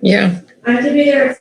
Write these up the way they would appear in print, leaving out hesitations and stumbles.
Yeah. I have to be there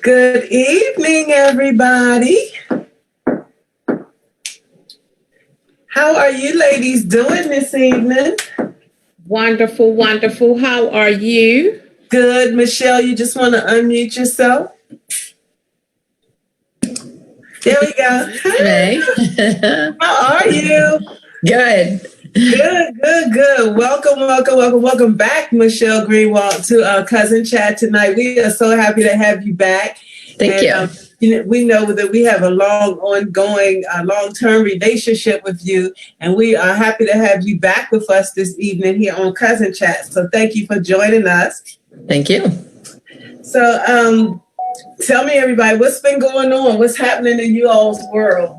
Good evening, everybody. How are you ladies doing this evening? Wonderful, wonderful. How are you? Good. Michelle, you just want to unmute yourself? There we go. Hi. How are you? Good. Good. Welcome back, Michelle Greenwald, to our Cousin Chat tonight. We are so happy to have you back. Thank you. We know that we have a long-term relationship with you, and we are happy to have you back with us this evening here on Cousin Chat. So thank you for joining us. Thank you. So, tell me, everybody, what's been going on? What's happening in you all's world?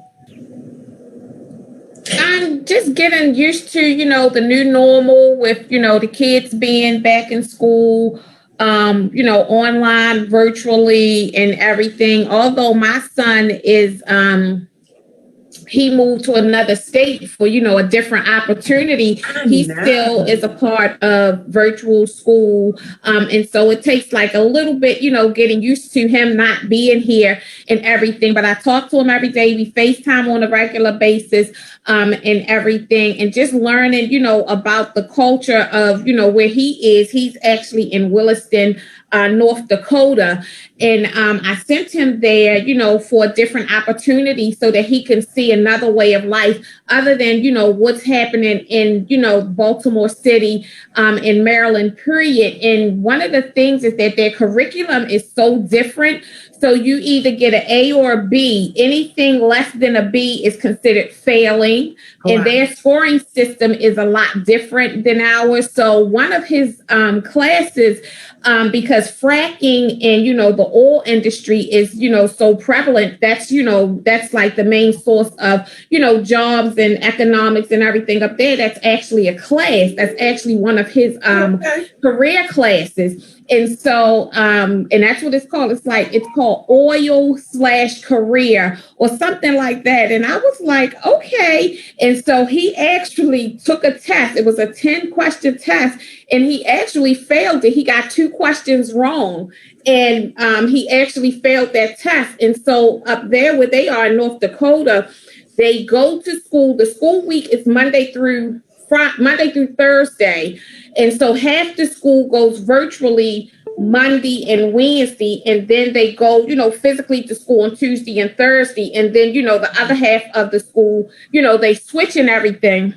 I'm just getting used to, the new normal with, the kids being back in school, online, virtually, and everything. Although my son is, he moved to another state for, a different opportunity. He still is a part of virtual school. And so it takes like a little bit, getting used to him not being here and everything. But I talk to him every day. We FaceTime on a regular basis and everything. And just learning, about the culture of, where he is. He's actually in Williston, North Dakota. And I sent him there, for a different opportunity so that he can see another way of life other than, what's happening in, Baltimore City, in Maryland, period. And one of the things is that their curriculum is so different. So you either get an A or a B. Anything less than a B is considered failing. Wow. And their scoring system is a lot different than ours. So one of his classes, because fracking and, the oil industry is, so prevalent, that's like the main source of, jobs and economics and everything up there. That's actually a class. That's actually one of his career classes. And so, and that's what it's called. It's called oil/career or something like that. And I was like, okay. And so he actually took a test. It was a 10-question test, and he actually failed it. He got 2 questions wrong, and he actually failed that test. And so up there where they are in North Dakota, they go to school. The school week is Monday through Thursday. And so half the school goes virtually Monday and Wednesday, and then they go, physically to school on Tuesday and Thursday. And then, the other half of the school, they switch and everything.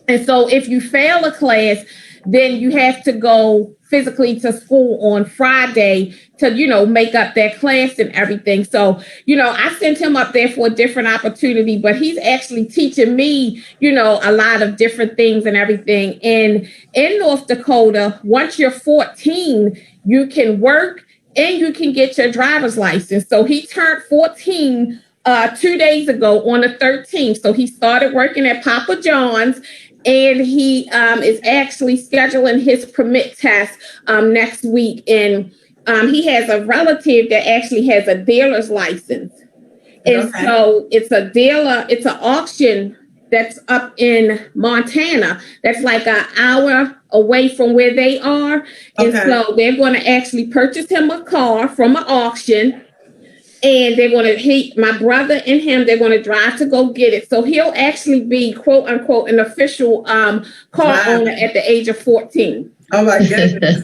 And so if you fail a class, then you have to go physically to school on Friday to, make up that class and everything. So, I sent him up there for a different opportunity, but he's actually teaching me, a lot of different things and everything. And in North Dakota, once you're 14, you can work and you can get your driver's license. So he turned 14 2 days ago on the 13th. So he started working at Papa John's. And he is actually scheduling his permit test next week. And he has a relative that actually has a dealer's license. And so it's a dealer, it's an auction that's up in Montana. That's like an hour away from where they are. And so they're going to actually purchase him a car from an auction. And they're going to, my brother and him, they're going to drive to go get it. So he'll actually be, quote unquote, an official car owner at the age of 14. Oh my goodness.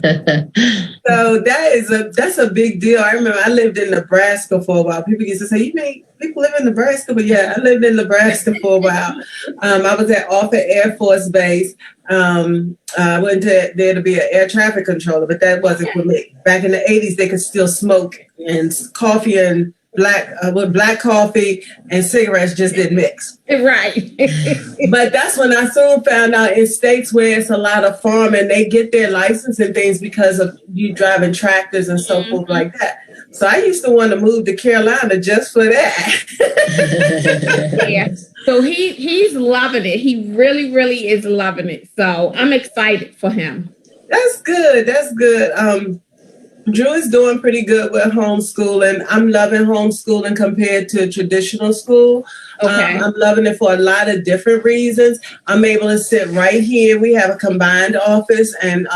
So that's a big deal. I remember I lived in Nebraska for a while. People used to say, you mean people live in Nebraska? But yeah, I lived in Nebraska for a while. I was at Offutt Air Force Base. I went there to be an air traffic controller, but that wasn't for me. Back in the 80s, they could still smoke, and coffee and black coffee and cigarettes just didn't mix. Right. But that's when I soon found out in states where it's a lot of farming, they get their license and things because of you driving tractors and so forth like that. So I used to want to move to Carolina just for that. Yeah. So he's loving it. He really, really is loving it. So I'm excited for him. That's good. Drew is doing pretty good with homeschooling. I'm loving homeschooling compared to traditional school. Okay. I'm loving it for a lot of different reasons. I'm able to sit right here. We have a combined office and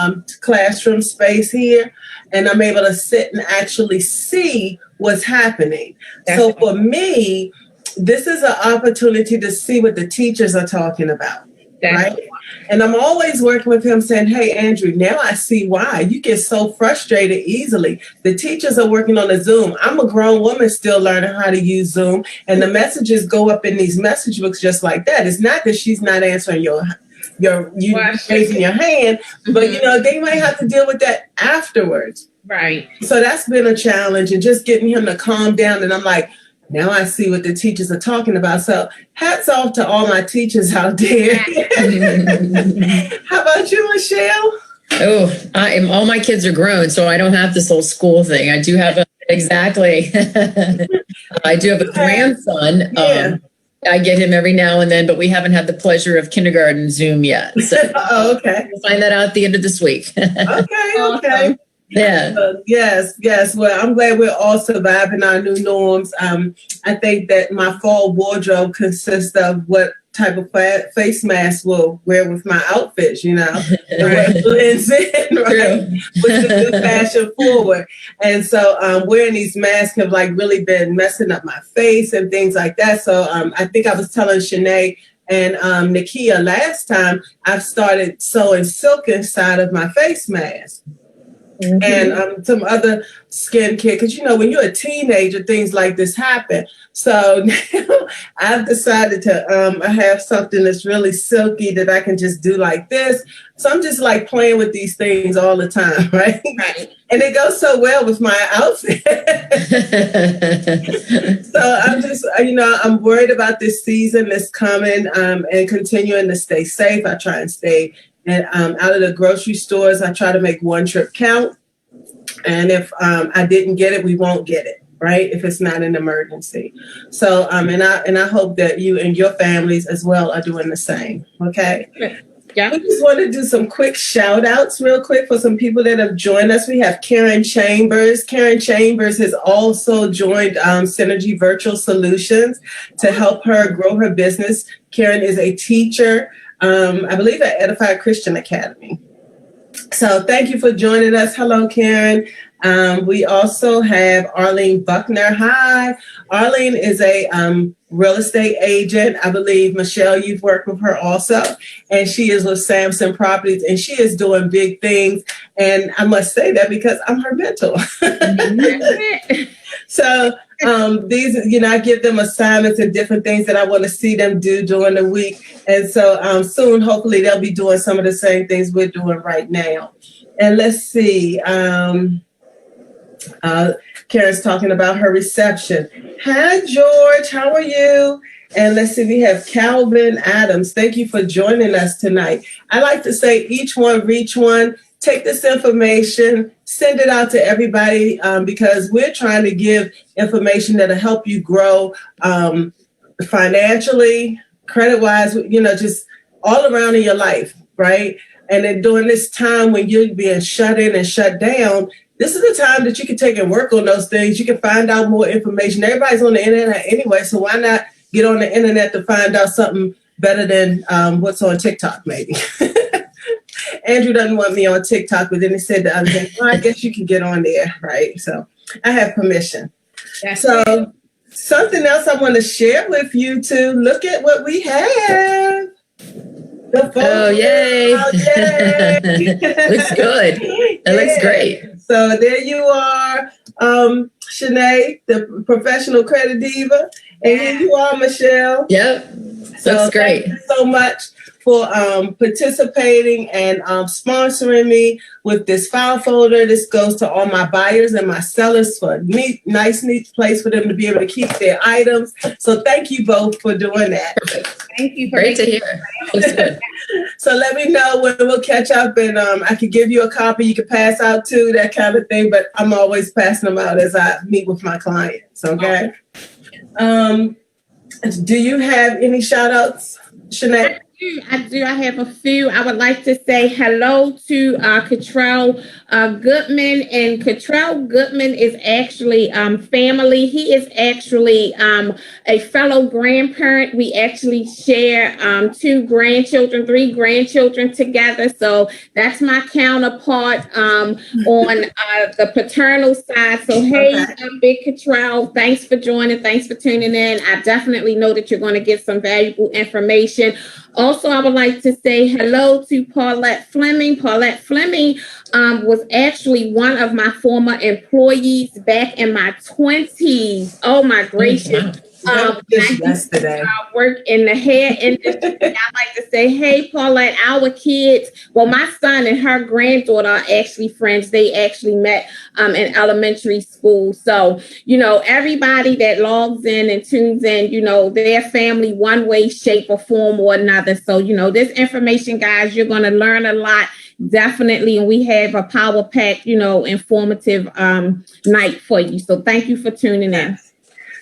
classroom space here, and I'm able to sit and actually see what's happening. So for me, this is an opportunity to see what the teachers are talking about. Right. And I'm always working with him saying, hey, Andrew, now I see why you get so frustrated easily. The teachers are working on a Zoom. I'm a grown woman still learning how to use Zoom. And the messages go up in these message books just like that. It's not that she's not answering you raising your hand, but they might have to deal with that afterwards. Right. So that's been a challenge, and just getting him to calm down. And I'm like, now I see what the teachers are talking about. So hats off to all my teachers out there. How about you, Michelle? Oh, all my kids are grown, so I don't have this whole school thing. I do have exactly. I do have a grandson. Yeah. I get him every now and then, but we haven't had the pleasure of kindergarten Zoom yet. So okay. We'll find that out at the end of this week. Okay. Yeah. Yes. Well, I'm glad we're all surviving our new norms. I think that my fall wardrobe consists of what type of face mask we'll wear with my outfits, and what blends in, right? With the new fashion forward. And so wearing these masks have really been messing up my face and things like that. So I think I was telling Shanae and Nakia last time, I've started sewing silk inside of my face mask. Mm-hmm. And some other skincare, because when you're a teenager, things like this happen. So now I've decided to have something that's really silky that I can just do like this. So I'm just playing with these things all the time, right? And it goes so well with my outfit. So I'm just, I'm worried about this season that's coming and continuing to stay safe. I try and stay out of the grocery stores. I try to make one trip count. And if I didn't get it, we won't get it, right? If it's not an emergency. So, and I hope that you and your families as well are doing the same. Okay. Yeah. We just want to do some quick shout outs real quick for some people that have joined us. We have Karen Chambers. Karen Chambers has also joined Synergy Virtual Solutions to help her grow her business. Karen is a teacher, I believe at Edified Christian Academy. So thank you for joining us. Hello, Karen. We also have Arlene Buckner. Hi. Arlene is a real estate agent. I believe, Michelle, you've worked with her also. And she is with Samson Properties, and she is doing big things. And I must say that because I'm her mentor. So these, I give them assignments and different things that I want to see them do during the week. And so soon, hopefully, they'll be doing some of the same things we're doing right now. And let's see. Karen's talking about her reception. Hi, George. How are you? And let's see, we have Calvin Adams. Thank you for joining us tonight. I like to say each one, reach one. Take this information, send it out to everybody because we're trying to give information that'll help you grow financially, credit-wise, just all around in your life, right? And then during this time when you're being shut in and shut down, this is the time that you can take and work on those things. You can find out more information. Everybody's on the internet anyway, so why not get on the internet to find out something better than what's on TikTok, maybe? Andrew doesn't want me on TikTok, but then he said the other day, well, I guess you can get on there, right? So I have permission. So something else I want to share with you too. Look at what we have. Oh, yay. Looks good. It looks great. So there you are, Shanae, the professional credit diva. And here you are, Michelle. Yep. So looks great. Thank you so much for participating and sponsoring me with this file folder. This goes to all my buyers and my sellers for a neat place for them to be able to keep their items. So thank you both for doing that. Thank you. Great to hear. Looks good. So let me know when we'll catch up, and I could give you a copy you could pass out to, that kind of thing. But I'm always passing them out as I meet with my clients. Okay. Do you have any shout outs, Shanae? do. I have a few. I would like to say hello to Cottrell Goodman. And Cottrell Goodman is actually family. He is actually a fellow grandparent. We actually share three grandchildren together. So that's my counterpart on the paternal side. So hey, Big Cottrell, thanks for joining. Thanks for tuning in. I definitely know that you're going to get some valuable information. Also, I would like to say hello to Paulette Fleming. Paulette Fleming was actually one of my former employees back in my 20s. Oh, my gracious. Yesterday. I work in the hair industry. I like to say, hey, Paulette, our kids, well, my son and her granddaughter are actually friends. They actually met in elementary school. So, everybody that logs in and tunes in, their family one way, shape, or form or another. So, this information, guys, you're going to learn a lot. Definitely. And we have a power pack, informative night for you. So thank you for tuning in.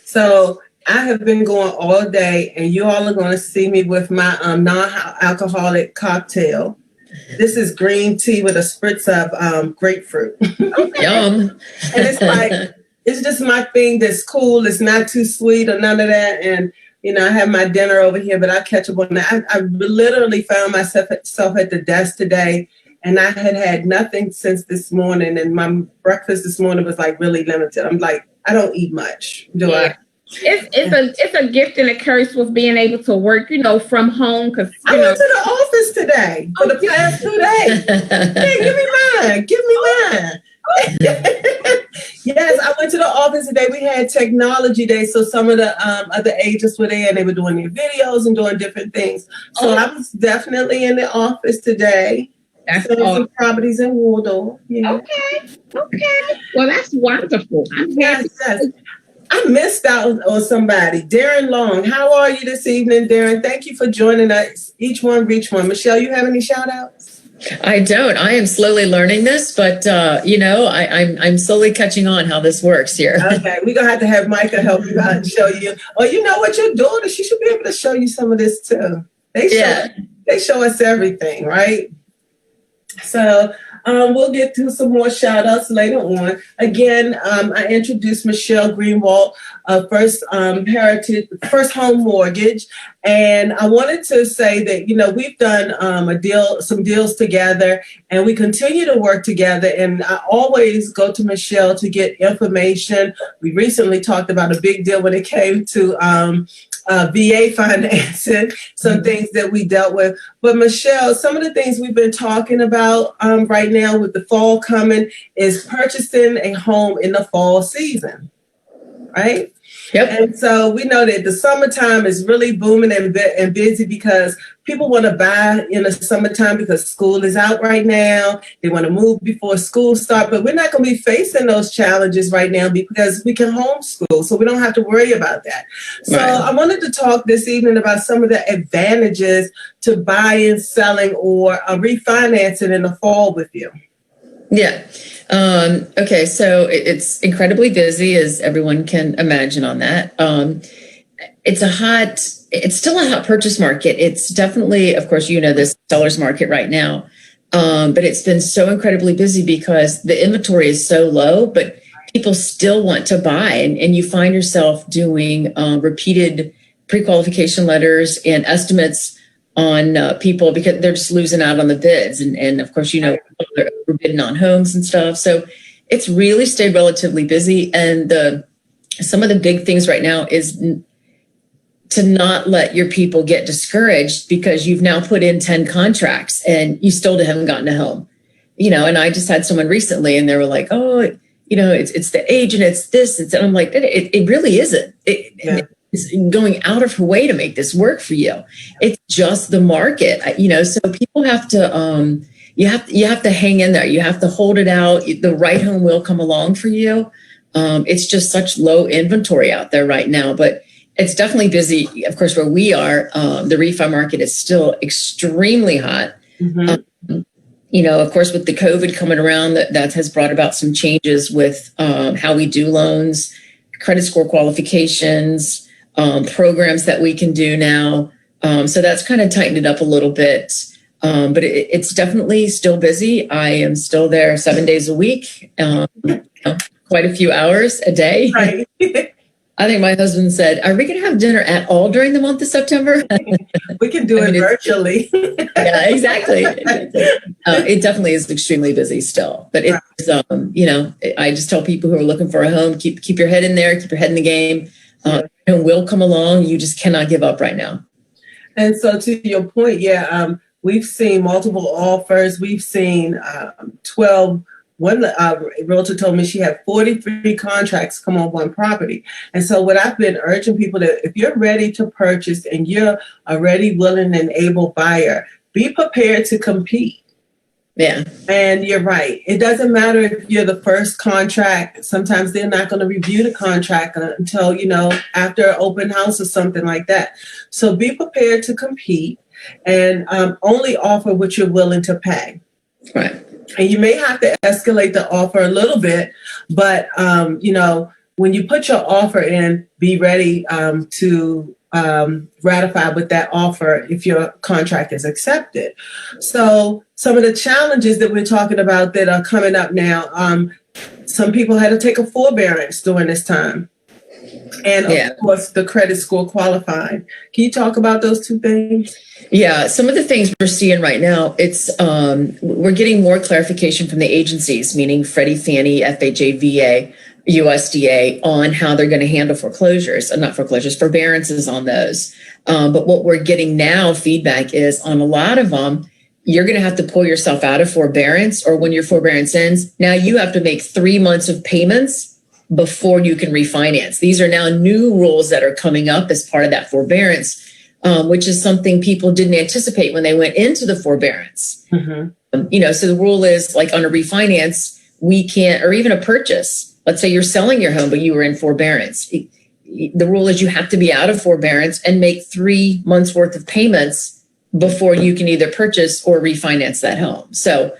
So I have been going all day, and you all are going to see me with my non-alcoholic cocktail. This is green tea with a spritz of grapefruit. Yum. And it's just my thing that's cool. It's not too sweet or none of that. And, I have my dinner over here, but I'll catch up on that. I literally found myself at the desk today, and I had nothing since this morning. And my breakfast this morning was really limited. I'm like, I don't eat much, do I? It's a gift and a curse with being able to work, from home. Because I went to the office today for the past 2 days. Hey, give me mine. Yes, I went to the office today. We had technology day, so some of the other agents were there, and they were doing their videos and doing different things. So I was definitely in the office today. That's some properties in Waldorf. Yeah. Okay. Well, that's wonderful. Yes. I missed out on somebody. Darren Long. How are you this evening, Darren? Thank you for joining us. Each one, reach one. Michelle, you have any shout outs? I don't. I am slowly learning this, but I'm slowly catching on how this works here. Okay, we're gonna have Micah help you out and show you. Well, you know what your daughter, she should be able to show you some of this too. They show us everything, right? So we'll get to some more shout outs later on. Again, I introduced Michelle Greenwald, First Home Mortgage. And I wanted to say that, we've done some deals together, and we continue to work together. And I always go to Michelle to get information. We recently talked about a big deal when it came to VA financing, some things that we dealt with. But Michelle, some of the things we've been talking about right now with the fall coming is purchasing a home in the fall season, right? Yep. And so we know that the summertime is really booming and busy because people want to buy in the summertime because school is out right now. They want to move before school starts, but we're not going to be facing those challenges right now because we can homeschool, so we don't have to worry about that. So I wanted to talk this evening about some of the advantages to buying, selling, or refinancing in the fall with you. Yeah. Okay. So it's incredibly busy, as everyone can imagine on that. It's still a hot purchase market. It's definitely, of course, this seller's market right now. But it's been so incredibly busy because the inventory is so low, but people still want to buy. And you find yourself doing repeated pre-qualification letters and estimates on people because they're just losing out on the bids. And of course, they're overbidding on homes and stuff. So it's really stayed relatively busy. And some of the big things right now is to not let your people get discouraged because you've now put in 10 contracts and you still haven't gotten a home. And I just had someone recently and they were like, oh, it's the age and it's this. And I'm like, it really isn't. It's going out of her way to make this work for you. It's just the market, so people have to, you have to hang in there. You have to hold it out. The right home will come along for you. It's just such low inventory out there right now, but it's definitely busy. Of course, where we are, the refi market is still extremely hot. Mm-hmm. Of course, with the COVID coming around, that has brought about some changes with how we do loans, credit score qualifications, programs that we can do now. So that's kind of tightened it up a little bit. But it's definitely still busy. I am still there 7 days a week, quite a few hours a day. Right. I think my husband said, "Are we going to have dinner at all during the month of September?" We can do it virtually. Yeah, exactly. It definitely is extremely busy still, but it's I just tell people who are looking for a home, keep your head in there, keep your head in the game. And will come along. You just cannot give up right now. And so, to your point, we've seen multiple offers. We've seen 12. One realtor told me she had 43 contracts come on one property. And so what I've been urging people that if you're ready to purchase and you're a ready, willing, and able buyer, be prepared to compete. Yeah. And you're right. It doesn't matter if you're the first contract. Sometimes they're not going to review the contract until, after an open house or something like that. So be prepared to compete and only offer what you're willing to pay. Right. And you may have to escalate the offer a little bit, but, when you put your offer in, be ready to ratify with that offer if your contract is accepted. So some of the challenges that we're talking about that are coming up now, some people had to take a forbearance during this time. And of course, the credit score qualifying. Can you talk about those two things? Yeah, some of the things we're seeing right now, it's we're getting more clarification from the agencies, meaning Freddie, Fannie, FHA, VA, USDA, on how they're going to handle foreclosures, not foreclosures, forbearances on those. But what we're getting now, feedback is on a lot of them, you're going to have to pull yourself out of forbearance, or when your forbearance ends, now you have to make 3 months of payments before you can refinance. These are now new rules that are coming up as part of that forbearance, which is something people didn't anticipate when they went into the forbearance. Mm-hmm. So the rule is like on a refinance, we can't, or even a purchase. Let's say you're selling your home, but you were in forbearance. The rule is you have to be out of forbearance and make 3 months worth of payments before you can either purchase or refinance that home. So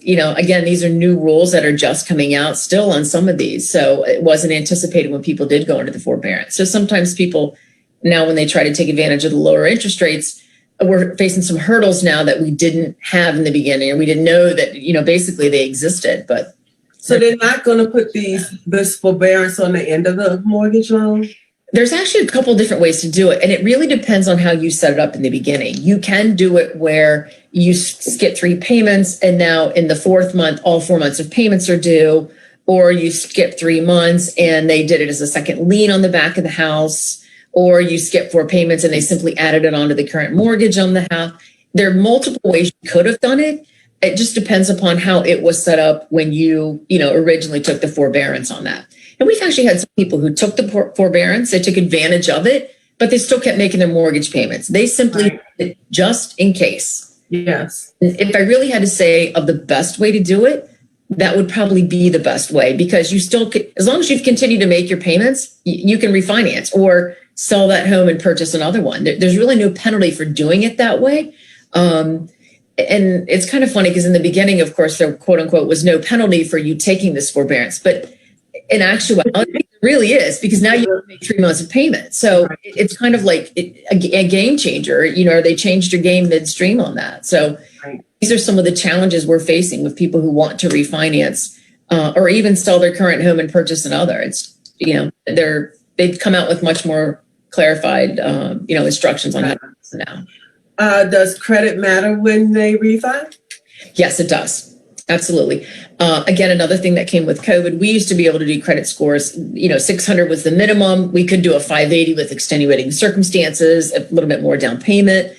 again, these are new rules that are just coming out still on some of these. So it wasn't anticipated when people did go into the forbearance. So sometimes people now, when they try to take advantage of the lower interest rates, we're facing some hurdles now that we didn't have in the beginning, or we didn't know that, basically they existed. But so they're not going to put this forbearance on the end of the mortgage loan? There's actually a couple different ways to do it. And it really depends on how you set it up in the beginning. You can do it where you skip 3 payments, and now in the 4th month, all 4 months of payments are due, or you skip 3 months and they did it as a second lien on the back of the house, or you skip 4 payments and they simply added it onto the current mortgage on the house. There are multiple ways you could have done it. It just depends upon how it was set up when you originally took the forbearance on that. And we've actually had some people who took the forbearance, they took advantage of it, but they still kept making their mortgage payments. They simply did it just in case. Yes. If I really had to say of the best way to do it, that would probably be the best way, because you still, as long as you've continued to make your payments, you can refinance or sell that home and purchase another one. There's really no penalty for doing it that way. And it's kind of funny because in the beginning, of course, there quote unquote was no penalty for you taking this forbearance, but in actuality, it really is, because now you have to make 3 months of payment. So it's kind of like a game changer. They changed your game midstream on that. So these are some of the challenges we're facing with people who want to refinance or even sell their current home and purchase another. It's, they've come out with much more clarified, instructions on how to do it now. Does credit matter when they refi? Yes, it does. Absolutely. Again, another thing that came with COVID, we used to be able to do credit scores. 600 was the minimum. We could do a 580 with extenuating circumstances, a little bit more down payment.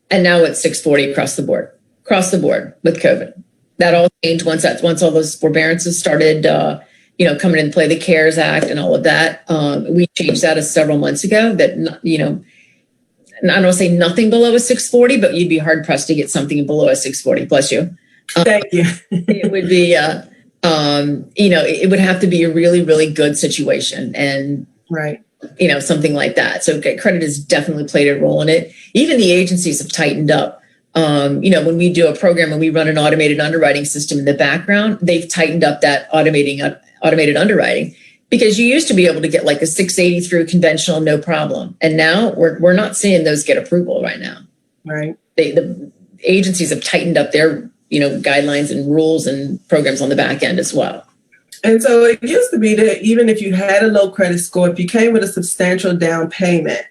And now it's 640 across the board with COVID. That all changed once all those forbearances started, coming into play, the CARES Act and all of that. We changed that several months ago that, and I don't say nothing below a 640, but you'd be hard pressed to get something below a 640. Bless you. Thank you. It would be, it would have to be a really, really good situation, and something like that. So credit has definitely played a role in it. Even the agencies have tightened up. When we do a program and we run an automated underwriting system in the background, they've tightened up that automated underwriting. Because you used to be able to get like a 680 through conventional, no problem. And now we're not seeing those get approval right now. Right. The agencies have tightened up their, guidelines and rules and programs on the back end as well. And so it used to be that even if you had a low credit score, if you came with a substantial down payment,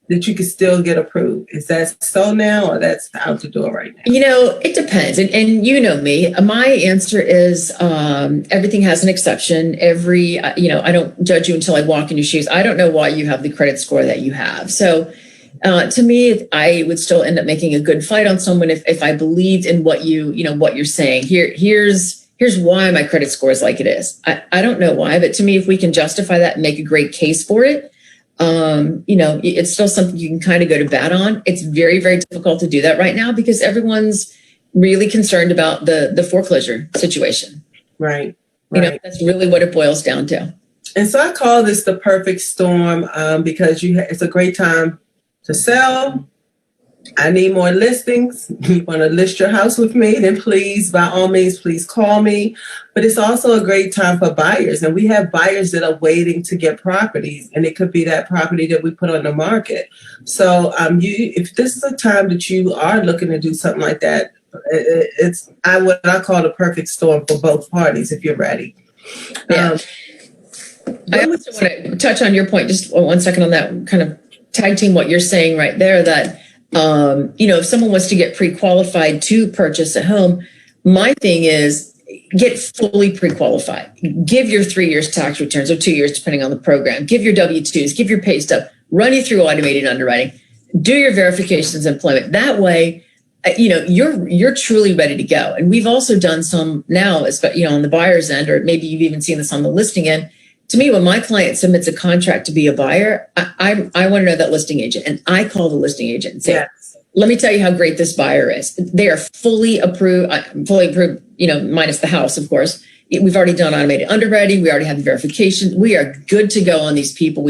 that you could still get approved. Is that so now, or that's out the door right now? It depends. And you know me, my answer is everything has an exception. I don't judge you until I walk in your shoes. I don't know why you have the credit score that you have. So to me, I would still end up making a good fight on someone if I believed in what what you're saying. Here's why my credit score is like it is. I don't know why, but to me, if we can justify that and make a great case for it, it's still something you can kind of go to bat on. It's very, very difficult to do that right now because everyone's really concerned about the foreclosure situation. Right. That's really what it boils down to. And so I call this the perfect storm because it's a great time to sell. I need more listings. You want to list your house with me, then please, by all means, please call me. But it's also a great time for buyers. And we have buyers that are waiting to get properties. And it could be that property that we put on the market. So if this is a time that you are looking to do something like that, it's what I call the perfect storm for both parties if you're ready. Yeah. I also want to touch on your point, just 1 second on that, kind of tag team what you're saying right there, that if someone wants to get pre-qualified to purchase a home, my thing is get fully pre-qualified. Give your 3 years tax returns or 2 years, depending on the program. Give your W-2s, give your pay stub, run you through automated underwriting, do your verifications of employment. That way, you're truly ready to go. And we've also done some now, on the buyer's end, or maybe you've even seen this on the listing end. To me, when my client submits a contract to be a buyer, I want to know that listing agent. And I call the listing agent and say, yes, let me tell you how great this buyer is. They are fully approved, minus the house, of course. We've already done automated underwriting. We already have the verification. We are good to go on these people.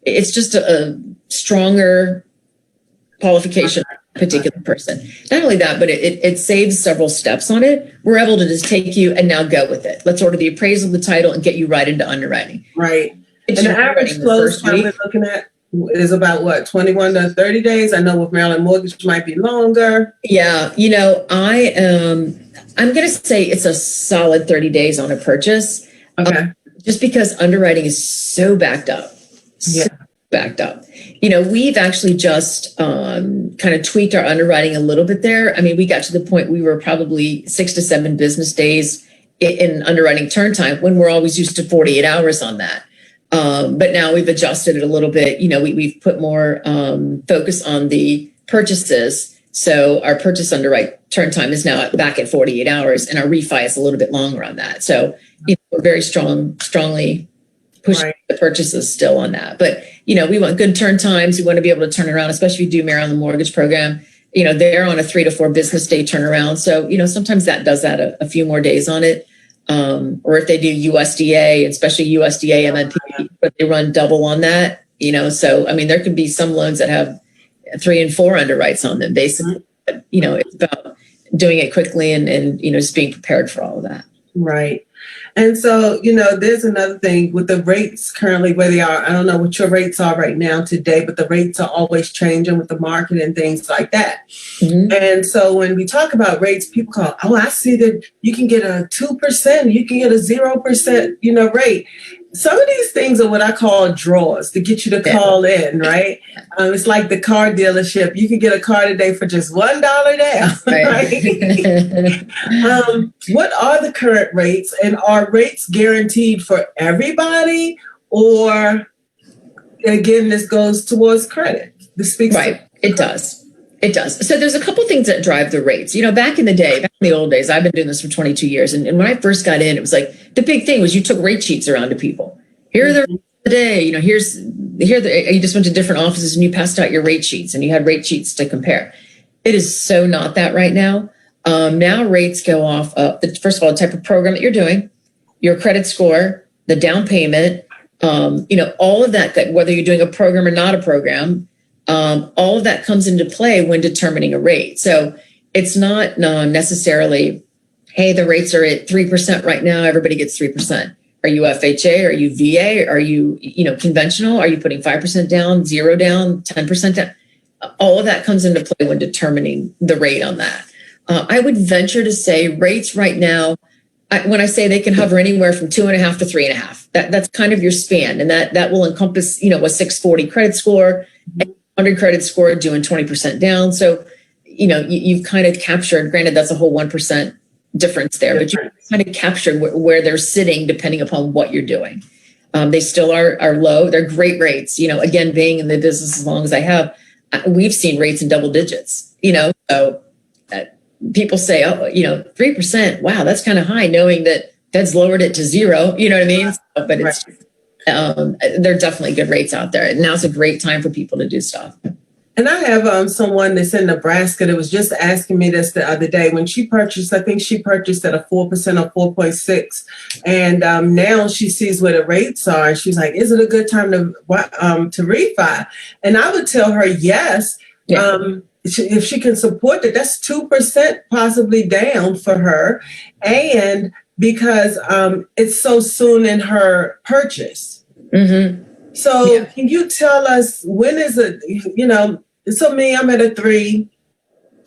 It's just a stronger qualification particular person. Not only that, but it saves several steps on it. We're able to just take you and now go with it. Let's order the appraisal, the title, and get you right into underwriting. Right. And the average close time we're looking at is about 21 to 30 days. I know with Maryland Mortgage might be longer. Yeah. I'm going to say it's a solid 30 days on a purchase. Okay. Just because underwriting is so backed up. Backed up. We've actually just kind of tweaked our underwriting a little bit there. I mean, we got to the point we were probably 6 to 7 business days in underwriting turn time when we're always used to 48 hours on that. But now we've adjusted it a little bit. We've put more focus on the purchases. So our purchase underwrite turn time is now back at 48 hours and our refi is a little bit longer on that. So we're very strongly pushing the purchases still on that. But, we want good turn times. We want to be able to turn around, especially if you do Maryland Mortgage Program. They're on a 3 to 4 business day turnaround. So, sometimes that does add a few more days on it. Or if they do USDA, especially USDA MNP, but they run double on that, So, I mean, there could be some loans that have 3 and 4 underwrites on them, basically. But, it's about doing it quickly and just being prepared for all of that. Right. And so, there's another thing with the rates currently where they are. I don't know what your rates are right now today, but the rates are always changing with the market and things like that. Mm-hmm. And so when we talk about rates, people call, I see that you can get a 2%, you can get a 0%, rate. Some of these things are what I call draws to get you to call in, right? It's like the car dealership. You can get a car today for just $1 down, right? What are the current rates, and are rates guaranteed for everybody? Or, again, this goes towards credit. This speaks right. It does. It does. So there's a couple things that drive the rates. Back in the old days, I've been doing this for 22 years. And when I first got in, it was like the big thing was you took rate sheets around to people. Here are the rates of the day. You just went to different offices and you passed out your rate sheets and you had rate sheets to compare. It is so not that right now. Now rates go off, first of all, the type of program that you're doing, your credit score, the down payment, all of that, whether you're doing a program or not a program, all of that comes into play when determining a rate. So it's not necessarily, hey, the rates are at 3% right now, everybody gets 3%. Are you FHA? Are you VA? Are you, conventional? Are you putting 5% down, 0 down, 10% down? All of that comes into play when determining the rate on that. I would venture to say rates right now, when I say they can hover anywhere from 2.5 to 3.5, that's kind of your span. And that will encompass, a 640 credit score, 100 credit score doing 20% down. So, you've kind of captured, granted, that's a whole 1% difference there, but you kind of captured where they're sitting depending upon what you're doing. They still are low. They're great rates. Again, being in the business as long as I have, we've seen rates in double digits, so people say, 3%, wow, that's kind of high, knowing that Fed's lowered it to 0, you know what I mean? So, but it's, there are definitely good rates out there. And now's a great time for people to do stuff. And I have someone that's in Nebraska that was just asking me this the other day. When she purchased, I think she purchased at a 4% or 4.6. And now she sees where the rates are. And she's like, is it a good time to refi? And I would tell her, yes. Yeah. If she can support it, that's 2% possibly down for her. And because it's so soon in her purchase. Mm-hmm. So Can you tell us when is it, so me, I'm at a 3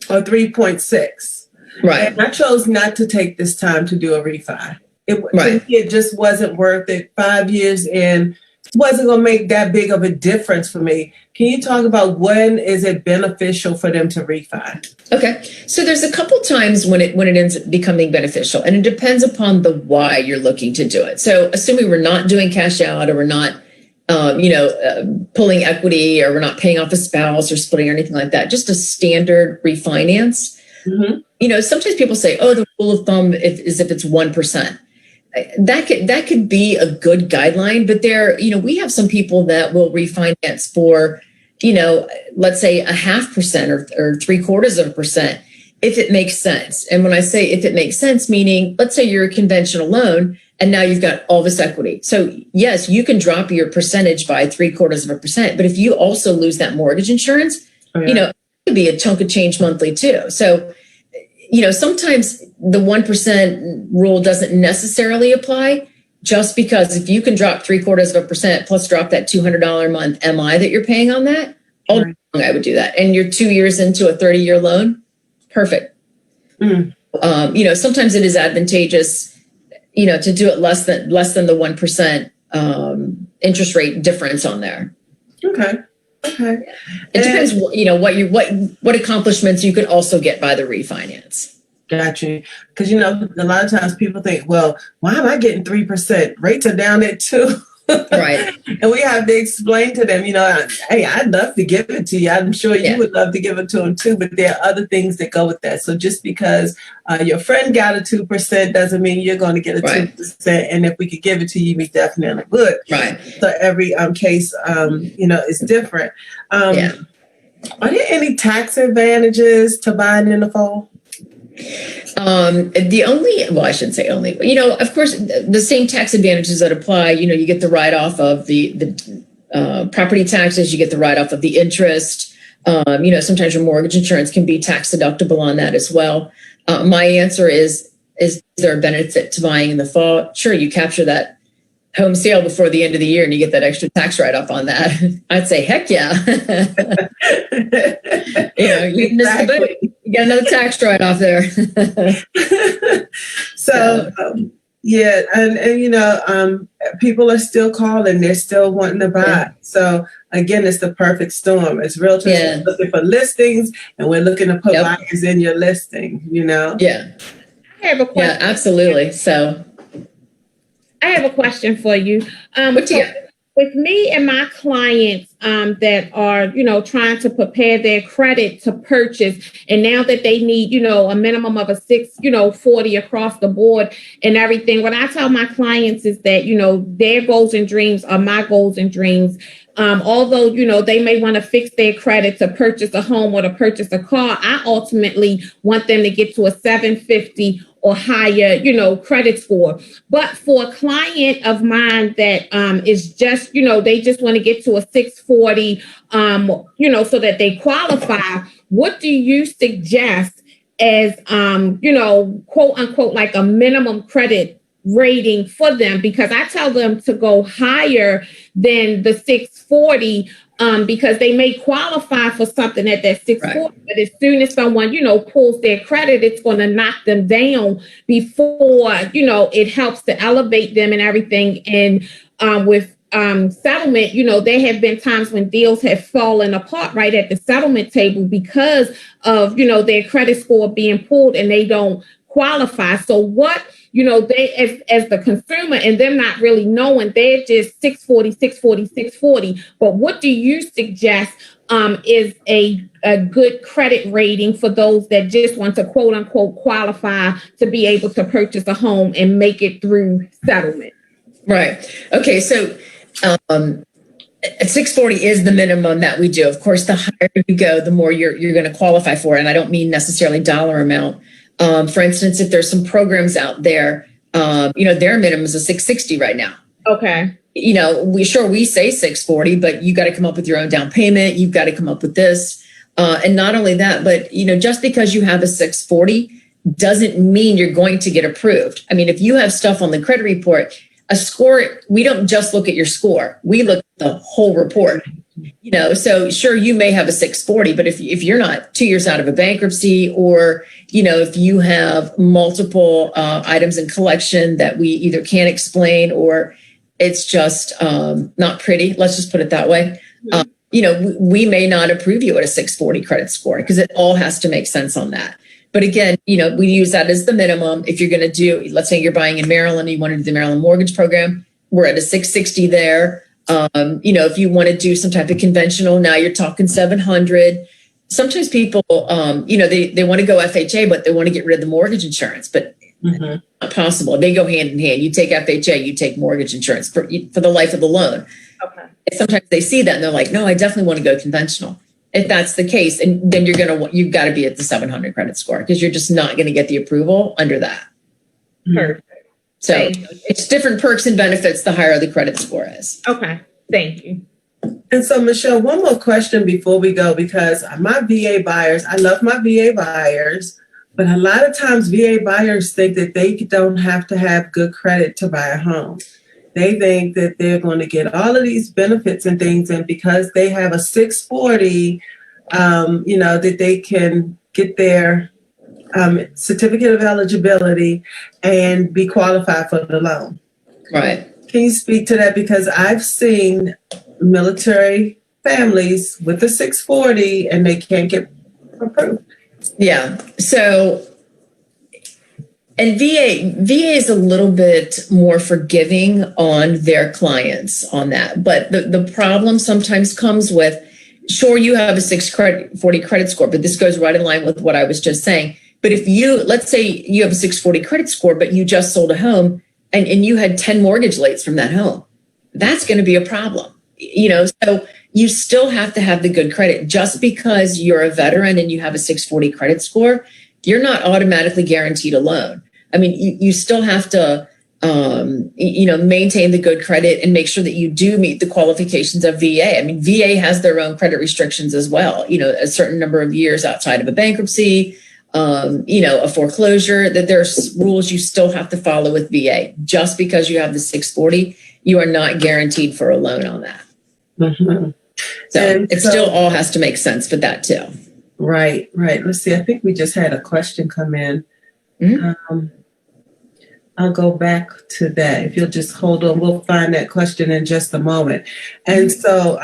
or 3.6. Right. And I chose not to take this time to do a refi. It just wasn't worth it. 5 years in, wasn't going to make that big of a difference for me. Can you talk about when is it beneficial for them to refi? Okay. So there's a couple times when it ends up becoming beneficial, and it depends upon the why you're looking to do it. So assuming we're not doing cash out, or we're not pulling equity, or we're not paying off a spouse or splitting or anything like that, just a standard refinance. Mm-hmm. Sometimes people say, oh, the rule of thumb is if it's 1%. That could be a good guideline, but we have some people that will refinance for, let's say 0.5% or 0.75% if it makes sense. And when I say if it makes sense, meaning let's say you're a conventional loan and now you've got all this equity. So yes, you can drop your percentage by 0.75%, but if you also lose that mortgage insurance, it could be a chunk of change monthly too. So sometimes the 1% rule doesn't necessarily apply, just because if you can drop 0.75% plus drop that $200 a month MI that you're paying on that, all day long I would do that. And you're 2 years into a 30-year loan, perfect. Sometimes it is advantageous, to do it less than the 1% interest rate difference on there. Okay. It depends, what accomplishments you could also get by the refinance. Got you. Because, a lot of times people think, well, why am I getting 3%? Rates are down at 2%. Right. And we have to explain to them, hey, I'd love to give it to you. I'm sure you would love to give it to them too, but there are other things that go with that. So just because your friend got a 2% doesn't mean you're going to get a 2%. And if we could give it to you, we definitely would. Right. So every case, is different. Are there any tax advantages to buying in the fall? I shouldn't say only, of course, the same tax advantages that apply, you get the write-off of the property taxes, you get the write-off of the interest. Sometimes your mortgage insurance can be tax deductible on that as well. My answer is there a benefit to buying in the fall? Sure, you capture that home sale before the end of the year and you get that extra tax write-off on that. I'd say, heck yeah. You missed the boat. You get another tax write-off there. People are still calling. They're still wanting to buy. Yeah. So again, it's the perfect storm. It's realtors looking for listings, and we're looking to put buyers in your listing, Yeah. I have a question. Yeah, absolutely. So I have a question for you. With me and my clients that are, trying to prepare their credit to purchase, and now that they need, a minimum of a 640 across the board and everything, what I tell my clients is that, their goals and dreams are my goals and dreams. Although, they may want to fix their credit to purchase a home or to purchase a car, I ultimately want them to get to a 750 or higher, credit score. But for a client of mine that is just, they just want to get to a 640, so that they qualify, what do you suggest as, quote unquote, like a minimum credit rating for them, because I tell them to go higher than the 640, because they may qualify for something at that 640, right. But as soon as someone, pulls their credit, it's going to knock them down before, it helps to elevate them and everything. And with settlement, there have been times when deals have fallen apart right at the settlement table because of, their credit score being pulled and they don't qualify. So what, they as the consumer and them not really knowing, they're just 640. But what do you suggest is a good credit rating for those that just want to quote unquote qualify to be able to purchase a home and make it through settlement? Right. Okay. So 640 is the minimum that we do. Of course, the higher you go, the more you're going to qualify for. And I don't mean necessarily dollar amount. For instance, if there's some programs out there, their minimum is a 660 right now. Okay. We say 640, but you got to come up with your own down payment. You've got to come up with this. And not only that, but, just because you have a 640 doesn't mean you're going to get approved. I mean, if you have stuff on the credit report, a score, we don't just look at your score. We look at the whole report. So sure, you may have a 640, but if you're not 2 years out of a bankruptcy, or, if you have multiple items in collection that we either can't explain or it's just not pretty, let's just put it that way. We may not approve you at a 640 credit score because it all has to make sense on that. But again, we use that as the minimum. If you're going to do, let's say you're buying in Maryland, you want to do the Maryland mortgage program, we're at a 660 there. If you want to do some type of conventional, now you're talking 700. Sometimes people, they want to go FHA, but they want to get rid of the mortgage insurance, but it's not possible. They go hand in hand. You take FHA, you take mortgage insurance for the life of the loan. Okay. And sometimes they see that and they're like, no, I definitely want to go conventional. If that's the case, and then you've got to be at the 700 credit score because you're just not going to get the approval under that. Perfect. So it's different perks and benefits the higher the credit score is. Okay. Thank you. And so, Michelle, one more question before we go, because my VA buyers, I love my VA buyers, but a lot of times VA buyers think that they don't have to have good credit to buy a home. They think that they're going to get all of these benefits and things, and because they have a 640, that they can get their certificate of eligibility and be qualified for the loan. Right. Can you speak to that? Because I've seen military families with the 640 and they can't get approved. Yeah. So, and VA is a little bit more forgiving on their clients on that. But the problem sometimes comes with, sure, you have a 640 credit score, but this goes right in line with what I was just saying. But if let's say you have a 640 credit score, but you just sold a home and you had 10 mortgage lates from that home, that's going to be a problem. So you still have to have the good credit. Just because you're a veteran and you have a 640 credit score, you're not automatically guaranteed a loan. I mean, you still have to, maintain the good credit and make sure that you do meet the qualifications of VA. I mean, VA has their own credit restrictions as well. A certain number of years outside of a bankruptcy, a foreclosure, that there's rules you still have to follow with VA. Just because you have the 640, you are not guaranteed for a loan on that. Mm-hmm. So it still all has to make sense for that too. Right. Let's see. I think we just had a question come in. Mm-hmm. I'll go back to that. If you'll just hold on, we'll find that question in just a moment. And so,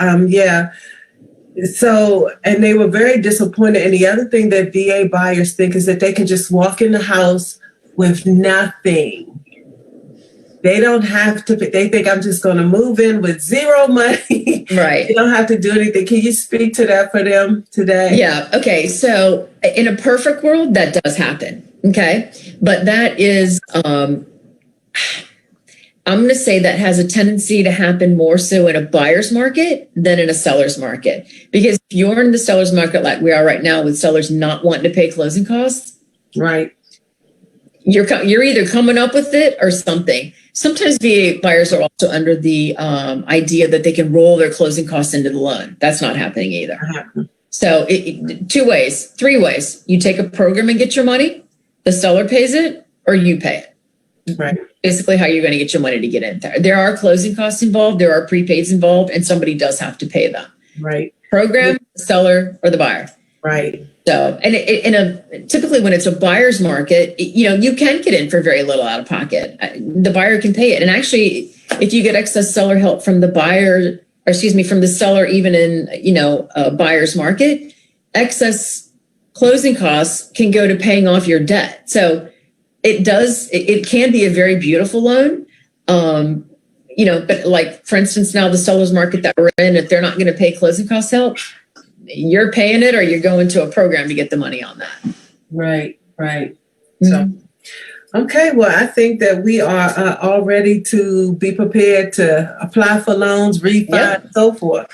So, and they were very disappointed. And the other thing that VA buyers think is that they can just walk in the house with nothing. They don't have to, they think I'm just going to move in with zero money. Right. You don't have to do anything. Can you speak to that for them today? Yeah. Okay. So in a perfect world, that does happen. Okay. But that is, I'm going to say that has a tendency to happen more so in a buyer's market than in a seller's market. Because if you're in the seller's market like we are right now with sellers not wanting to pay closing costs, right, you're either coming up with it or something. Sometimes VA buyers are also under the idea that they can roll their closing costs into the loan. That's not happening either. So 2 ways, 3 ways. You take a program and get your money, the seller pays it, or you pay it. Right. basically how you're going to get your money to get in there. There are closing costs involved, there are prepaids involved, and somebody does have to pay them. Right. Program, the seller, or the buyer. Right. So, and typically when it's a buyer's market, you can get in for very little out of pocket. The buyer can pay it. And actually, if you get excess seller help from the buyer, or from the seller, even in, a buyer's market, excess closing costs can go to paying off your debt. So it can be a very beautiful loan. But like, for instance, now the seller's market that we're in, if they're not going to pay closing cost help, you're paying it or you're going to a program to get the money on that. Right. Mm-hmm. So, okay. Well, I think that we are all ready to be prepared to apply for loans, refi, and so forth.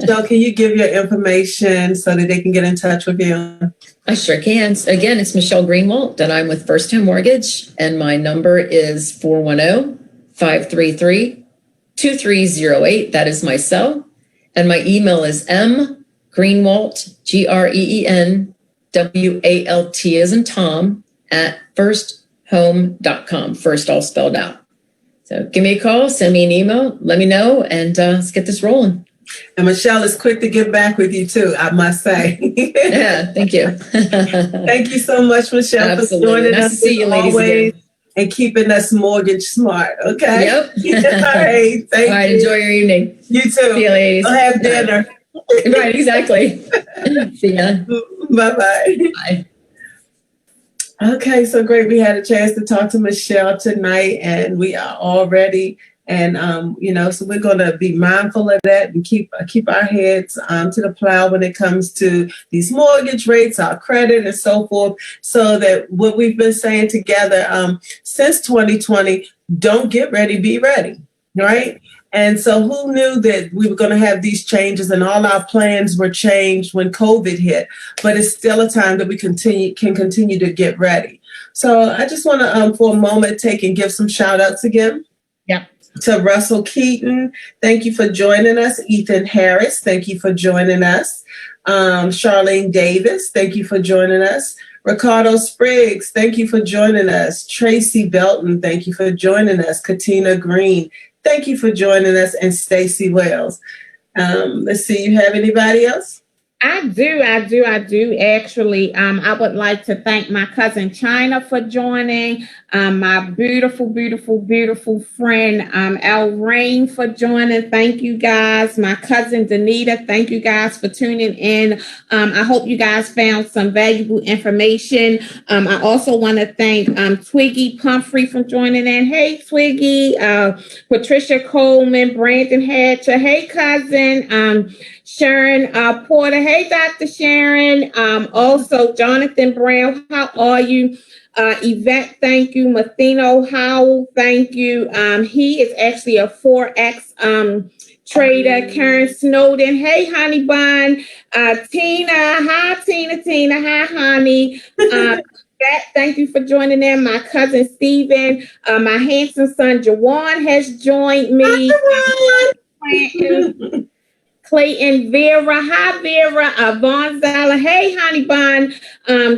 So can you give your information so that they can get in touch with you? I sure can. Again, it's Michelle Greenwalt, and I'm with First Home Mortgage, and my number is 410-533-2308. That is my cell. And my email is mgreenwalt, GREENWALT as in Tom, at firsthome.com. First all spelled out. So give me a call, send me an email, let me know, and let's get this rolling. And Michelle is quick to get back with you too, I must say. Yeah, thank you. Thank you so much, Michelle, Absolutely. for joining Nice us to see you, ladies, always again. And keeping us mortgage smart. Okay. Yep. All right. Thank All right. you. Enjoy your evening. You too. See you, ladies. Go have dinner. Right. Exactly. See ya. Bye-bye. Bye. Okay, so great. We had a chance to talk to Michelle tonight, and we are all ready. And so we're going to be mindful of that and keep our heads to the plow when it comes to these mortgage rates, our credit, and so forth. So that what we've been saying together since 2020, don't get ready, be ready, right? And so who knew that we were going to have these changes, and all our plans were changed when COVID hit, but it's still a time that we can continue to get ready. So I just want to, for a moment, take and give some shout outs again. Yeah. To Russell Keaton, thank you for joining us. Ethan Harris, thank you for joining us. Charlene Davis, thank you for joining us. Ricardo Spriggs, thank you for joining us. Tracy Belton, thank you for joining us. Katina Green, thank you for joining us. And Stacy Wells. Let's see, you have anybody else? I do. Actually, I would like to thank my cousin China for joining, my beautiful friend, El Rain for joining. Thank you guys. My cousin Danita, thank you guys for tuning in. I hope you guys found some valuable information. I also want to thank Twiggy Pumphrey for joining in. Hey, Twiggy. Patricia Coleman, Brandon Hatcher. Hey, cousin. Sharon Porter. Hey, Dr. Sharon. Also, Jonathan Brown. How are you? Yvette, thank you. Mathino Howell, thank you. He is actually a Forex trader. Karen Snowden. Hey, honey bun. Tina. Hi, Tina. Hi, honey. Thank you for joining in. My cousin Stephen. My handsome son Jawan has joined me. Clayton, Vera, hi Vera, Vaughn Zala, hey honey bun,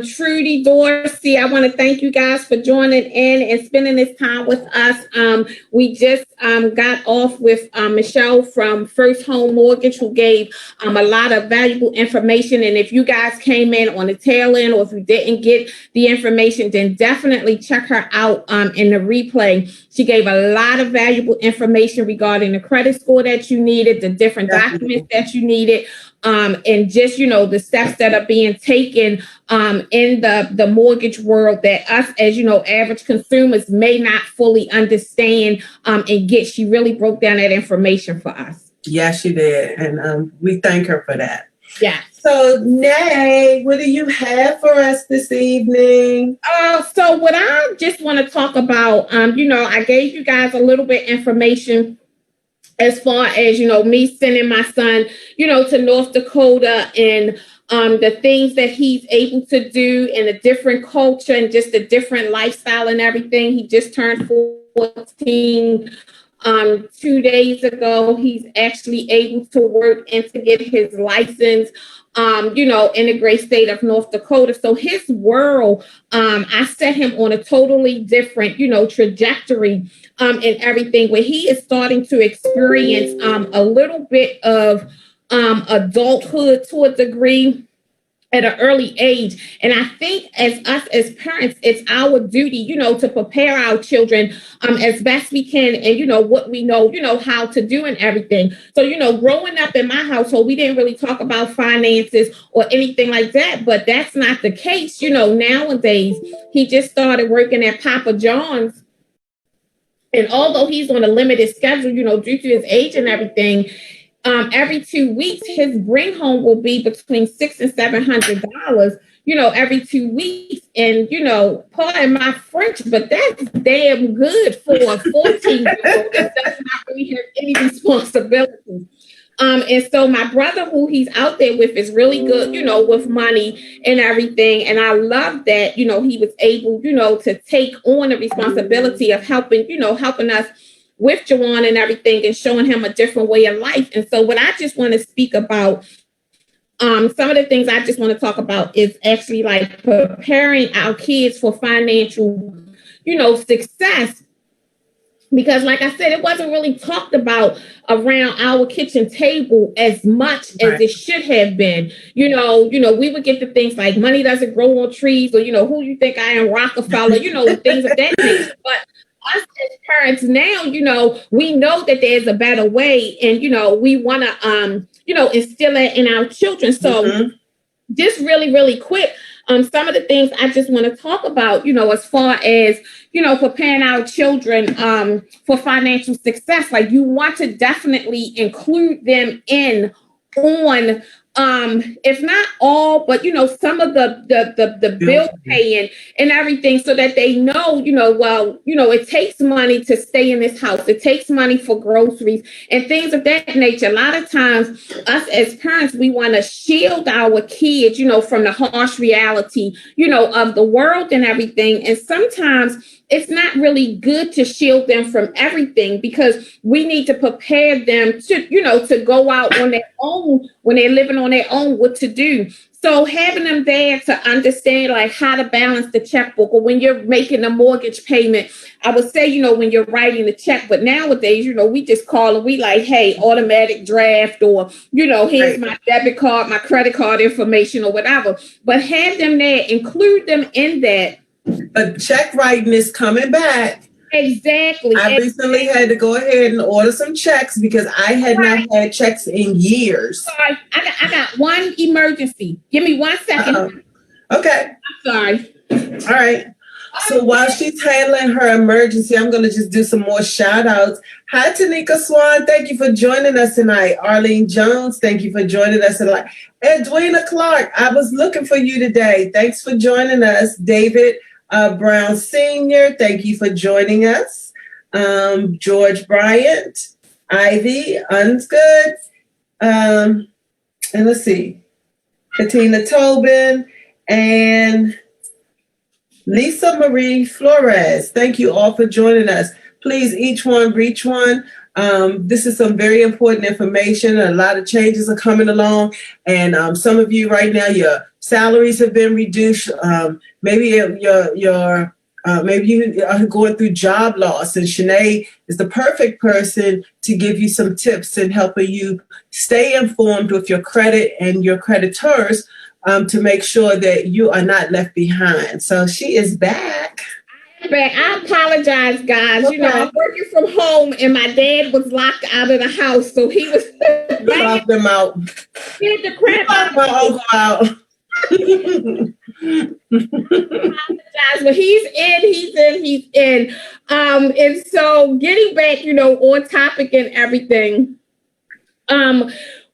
Trudy, Dorsey. I want to thank you guys for joining in and spending this time with us. We just got off with Michelle from First Home Mortgage, who gave a lot of valuable information. And if you guys came in on the tail end, or if you didn't get the information, then definitely check her out in the replay. She gave a lot of valuable information regarding the credit score that you needed, the different documents that you needed, and just, the steps that are being taken in the mortgage world that us as, average consumers may not fully understand and get. She really broke down that information for us. Yes, she did. And we thank her for that. Yeah. So, Nay, what do you have for us this evening? So what I just want to talk about, I gave you guys a little bit information as far as, me sending my son, to North Dakota, and the things that he's able to do, and a different culture and just a different lifestyle and everything. He just turned 14 2 days ago. He's actually able to work and to get his license, in the great state of North Dakota. So his world, I set him on a totally different, trajectory and everything, where he is starting to experience a little bit of adulthood to a degree at an early age. And I think as us as parents, it's our duty, to prepare our children as best we can, and what we know, how to do and everything. So, growing up in my household, we didn't really talk about finances or anything like that, but that's not the case. Nowadays, he just started working at Papa John's. And although he's on a limited schedule, due to his age and everything, every 2 weeks, his bring home will be between $600 and $700, every 2 weeks. And, pardon my French, but that's damn good for a 14-year-old that does not really have any responsibilities. And so my brother, who he's out there with, is really good, with money and everything. And I love that, he was able, to take on the responsibility of helping us with Jawan and everything, and showing him a different way of life. And so what I just want to speak about, some of the things I just want to talk about is actually like preparing our kids for financial, success. Because like I said, it wasn't really talked about around our kitchen table as much as it should have been. We would get the things like money doesn't grow on trees, or, who you think I am, Rockefeller, things of that nature. But us as parents now, we know that there's a better way, and, we want to, instill it in our children. So just really, really quick, some of the things I just want to talk about, as far as, preparing our children for financial success. Like, you want to definitely include them in on if not all, but some of the bill paying and everything, so that they know, it takes money to stay in this house. It takes money for groceries and things of that nature. A lot of times, us as parents, we want to shield our kids, from the harsh reality, of the world and everything. And sometimes it's not really good to shield them from everything, because we need to prepare them to, to go out on their own when they're living on their own, what to do. So having them there to understand like how to balance the checkbook, or when you're making a mortgage payment, I would say, when you're writing the check. But nowadays, we just call and we like, hey, automatic draft, or, here's my debit card, my credit card information, or whatever. But have them there, include them in that. But check writing is coming back. Exactly. I recently had to go ahead and order some checks because I had not had checks in years. Sorry, I got one emergency. Give me 1 second. Okay. I'm sorry. All right. So while she's handling her emergency, I'm going to just do some more shout outs. Hi, Tanika Swan. Thank you for joining us tonight. Arlene Jones, thank you for joining us tonight. Edwina Clark, I was looking for you today. Thanks for joining us. David Brown Sr., thank you for joining us. George Bryant, Ivy, Unsgood, and let's see, Katina Tobin, and Lisa Marie Flores. Thank you all for joining us. Please, each one, reach one. This is some very important information. A lot of changes are coming along, and some of you right now, your salaries have been reduced. Maybe maybe you are going through job loss, and Shanae is the perfect person to give you some tips and helping you stay informed with your credit and your creditors to make sure that you are not left behind. So she is back. I apologize, guys. Okay. I'm working from home, and my dad was locked out of the house, so he was locked them out. He had the crap out of my uncle out. But he's in. And so getting back, on topic and everything.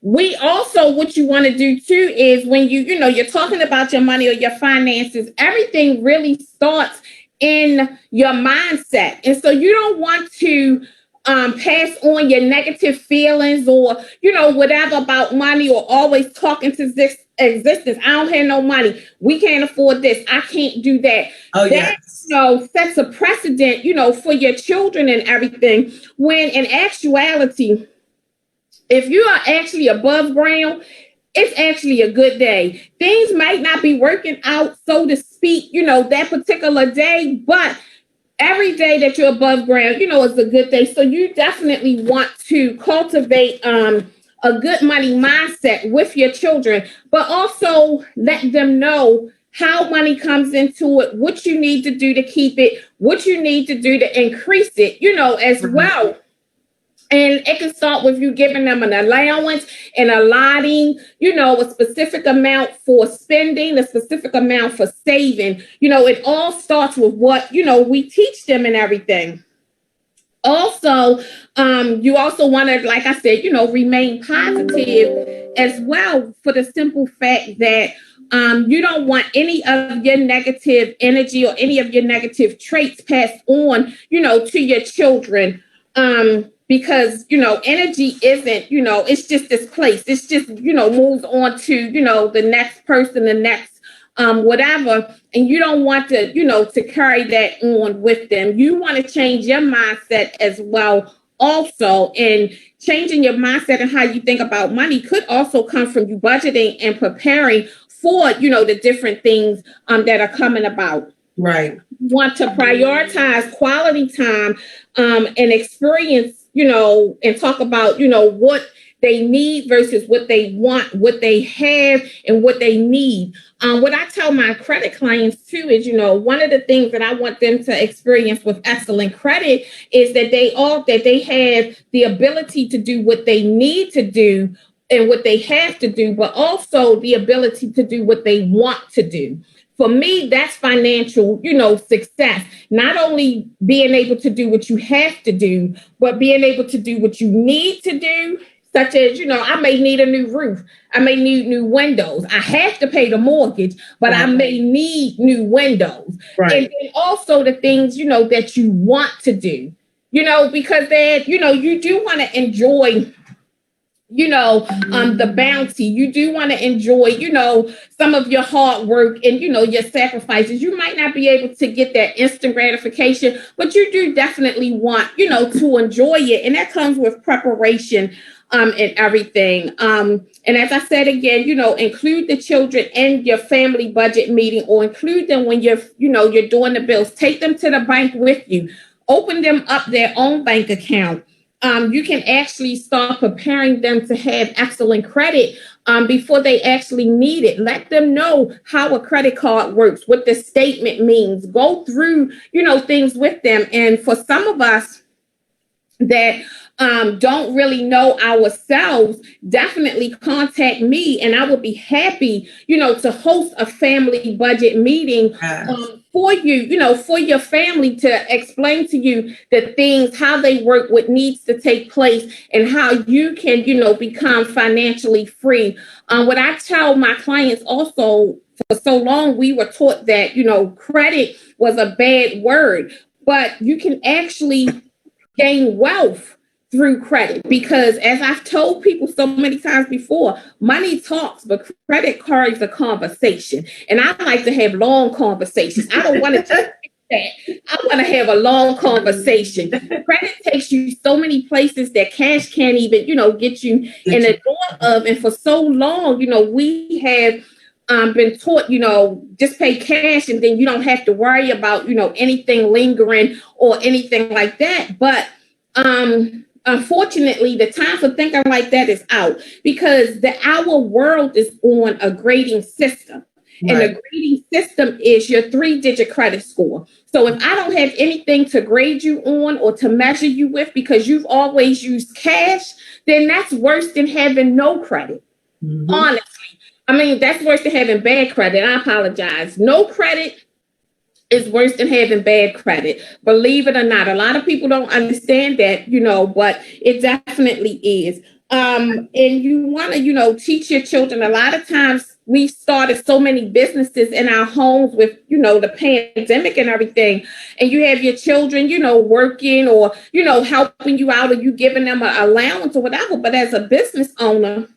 We also, what you want to do too is when you're talking about your money or your finances, everything really starts in your mindset. And so you don't want to pass on your negative feelings or, whatever about money, or always talking to this existence. I don't have no money. We can't afford this. I can't do that. Oh, that, yes. Sets a precedent, for your children and everything. When in actuality, if you are actually above ground, it's actually a good day. Things might not be working out, so to speak, that particular day, but every day that you're above ground, is a good day. So you definitely want to cultivate a good money mindset with your children, but also let them know how money comes into it, what you need to do to keep it, what you need to do to increase it, as well. And it can start with you giving them an allowance and allotting, a specific amount for spending, a specific amount for saving. It all starts with what, we teach them and everything. Also, you also want to, like I said, remain positive as well, for the simple fact that you don't want any of your negative energy or any of your negative traits passed on, to your children. Because, energy isn't, it's just this place. It's just, moves on to, the next person, the next whatever. And you don't want to, to carry that on with them. You want to change your mindset as well. Also, and changing your mindset and how you think about money could also come from you budgeting and preparing for, the different things that are coming about. Right. You want to prioritize quality time and experience, and talk about, what they need versus what they want, what they have, and what they need. What I tell my credit clients too is, one of the things that I want them to experience with excellent credit is that they have the ability to do what they need to do and what they have to do, but also the ability to do what they want to do. For me, that's financial, success. Not only being able to do what you have to do, but being able to do what you need to do, such as, I may need a new roof. I may need new windows. I have to pay the mortgage, but right. I may need new windows. Right. And then also the things, that you want to do, because then, you do want to enjoy the bounty. You do want to enjoy, some of your hard work and, your sacrifices. You might not be able to get that instant gratification, but you do definitely want, to enjoy it. And that comes with preparation and everything. And as I said again, include the children in your family budget meeting, or include them when you're doing the bills. Take them to the bank with you. Open them up their own bank account. You can actually start preparing them to have excellent credit before they actually need it. Let them know how a credit card works, what the statement means. Go through, things with them. And for some of us that don't really know ourselves, definitely contact me, and I will be happy, to host a family budget meeting for you, for your family, to explain to you the things, how they work, what needs to take place, and how you can, become financially free. What I tell my clients also, for so long, we were taught that, credit was a bad word, but you can actually gain wealth through credit, because as I've told people so many times before, money talks, but credit carries a conversation. And I like to have long conversations. I don't want to just that. I want to have a long conversation. Credit takes you so many places that cash can't even, get you in the door of. And for so long, we have been taught, just pay cash and then you don't have to worry about, anything lingering or anything like that. But unfortunately, the time for thinking like that is out, because our world is on a grading system. Right. And the grading system is your 3-digit credit score. So if I don't have anything to grade you on or to measure you with because you've always used cash, then that's worse than having no credit. Mm-hmm. Honestly. I mean, that's worse than having bad credit. I apologize. No credit is worse than having bad credit. Believe it or not, a lot of people don't understand that, but it definitely is. And you want to, teach your children. A lot of times we started so many businesses in our homes with, you know, the pandemic and everything, and you have your children, you know, working or, you know, helping you out, or you giving them an allowance or whatever. But as a business owner,